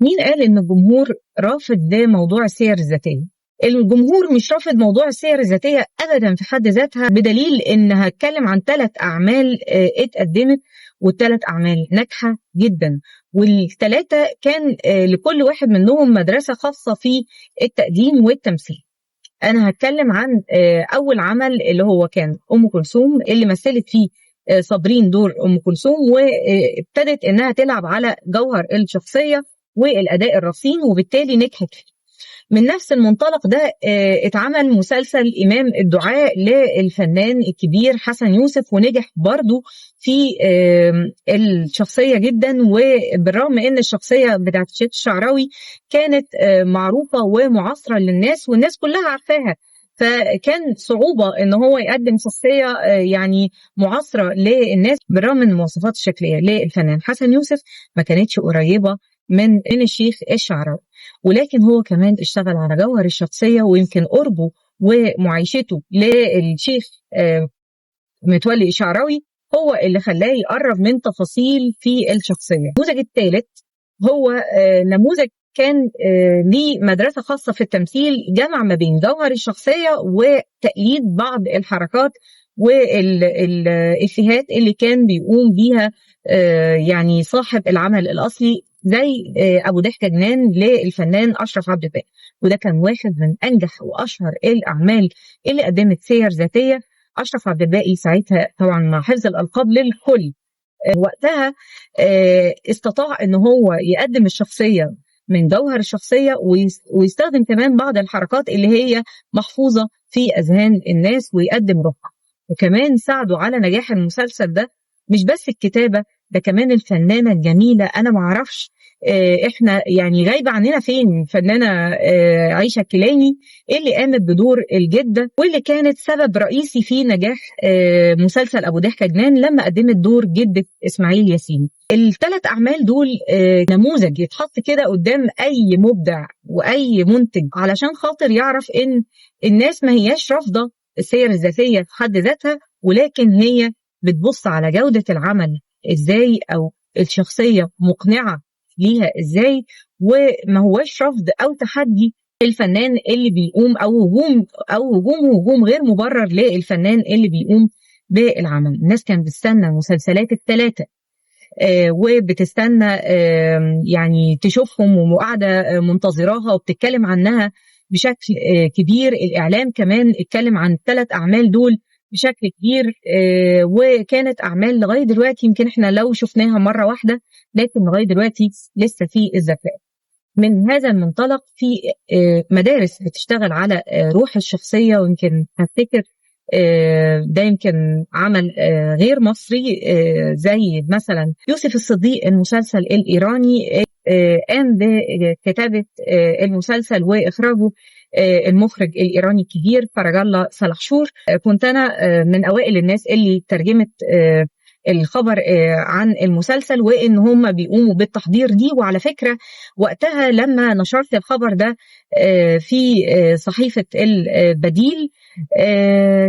مين قال ان الجمهور رافض موضوع السير الذاتيه؟ الجمهور مش رافض موضوع السير الذاتيه ابدا في حد ذاتها، بدليل ان هتكلم عن 3 اعمال اتقدمت، والثلاث اعمال ناجحه جدا، والثلاثه كان لكل واحد منهم مدرسه خاصه في التقديم والتمثيل. انا هتكلم عن اول عمل اللي هو كان ام كلثوم، اللي مثلت فيه صابرين دور ام كلثوم، وابتدت انها تلعب على جوهر الشخصيه والاداء الرصين، وبالتالي نجحت فيه. من نفس المنطلق ده اتعمل مسلسل إمام الدعاء للفنان الكبير حسن يوسف، ونجح برضو في الشخصية جدا، وبالرغم ان الشخصية بتاعت شيخ الشعراوي كانت معروفة ومعاصرة للناس والناس كلها عارفاها، فكان صعوبة ان هو يقدم شخصية يعني معاصرة للناس، بالرغم من المواصفات الشكلية للفنان حسن يوسف ما كانتش قريبة من الشيخ الشعراوي، ولكن هو كمان اشتغل على جوهر الشخصية، ويمكن قربه ومعايشته للشيخ متولي الشعراوي هو اللي خلاه يقرب من تفاصيل في الشخصية. النموذج الثالث هو نموذج كان ليه مدرسة خاصة في التمثيل، جمع ما بين جوهر الشخصية وتقليد بعض الحركات والإفيهات اللي كان بيقوم بيها يعني صاحب العمل الأصلي، زي أبو ضحكة جنان للفنان أشرف عبد الباقي، وده كان واحد من أنجح وأشهر الأعمال اللي قدمت سير ذاتية. أشرف عبد الباقي ساعتها طبعا مع حفظ الألقاب للكل وقتها استطاع ان هو يقدم الشخصية من جوهر الشخصية، ويستخدم كمان بعض الحركات اللي هي محفوظة في أذهان الناس، ويقدم روحها. وكمان ساعدوا على نجاح المسلسل ده مش بس الكتابة، ده كمان الفنانة الجميلة، أنا معرفش احنا يعني غايبة عننا فين فنانة عيشة كيلاني، اللي قامت بدور الجدة، واللي كانت سبب رئيسي في نجاح مسلسل أبو ضحكة جنان لما قدمت دور جدة إسماعيل ياسين. ال3 أعمال دول نموذج يتحط كده قدام أي مبدع وأي منتج، علشان خاطر يعرف إن الناس ما هياش رافضة السير الذاتية في حد ذاتها، ولكن هي بتبص على جودة العمل إزاي، أو الشخصية مقنعة ليها إزاي، وما هواش رفض أو تحدي الفنان اللي بيقوم، أو هجوم غير مبرر للفنان اللي بيقوم بالعمل. الناس كانت بتستنى المسلسلات ال3 وبتستنى يعني تشوفهم، وقاعدة منتظراها وبتتكلم عنها بشكل كبير. الإعلام كمان اتكلم عن ال3 أعمال دول بشكل كبير، وكانت أعمال لغاية دلوقتي يمكن احنا لو شفناها مرة واحدة، لكن لغاية دلوقتي لسه في الذكاء. من هذا المنطلق في مدارس بتشتغل على روح الشخصية، ويمكن هفتكر ده يمكن عمل غير مصري، زي مثلا يوسف الصديق المسلسل الإيراني، قام بكتابة المسلسل وإخراجه المخرج الإيراني الكبير فرج الله سلحشور. كنت أنا من أوائل الناس اللي ترجمت الخبر عن المسلسل، وان هم بيقوموا بالتحضير دي. وعلى فكرة وقتها لما نشرت الخبر ده في صحيفة البديل،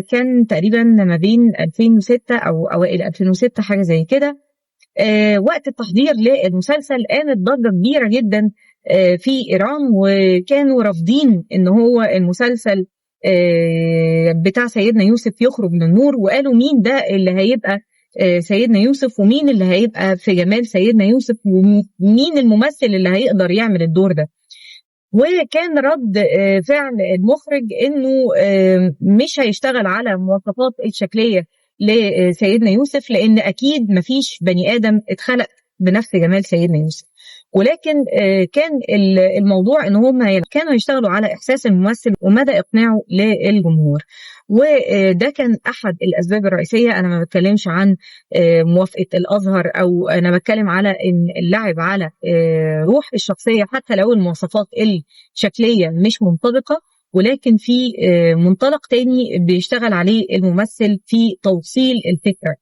كان تقريبا ما بين 2006 او اوائل 2006 حاجة زي كده، وقت التحضير للمسلسل قامت ضجة كبيرة جدا في إيران، وكانوا رافضين ان هو المسلسل بتاع سيدنا يوسف يخرج من النور، وقالوا مين ده اللي هيبقى سيدنا يوسف، ومين اللي هيبقى في جمال سيدنا يوسف، ومين الممثل اللي هيقدر يعمل الدور ده. وكان رد فعل المخرج انه مش هيشتغل على المواصفات الشكلية لسيدنا يوسف، لان اكيد مفيش بني ادم اتخلق بنفس جمال سيدنا يوسف. ولكن كان الموضوع ان هم كانوا يشتغلوا على احساس الممثل ومدى اقناعه للجمهور، وده كان احد الاسباب الرئيسيه. انا ما بتكلمش عن موافقه الازهر، او انا بتكلم على ان اللعب على روح الشخصيه، حتى لو المواصفات الشكليه مش منطبقه، ولكن في منطلق تاني بيشتغل عليه الممثل في توصيل الفكره.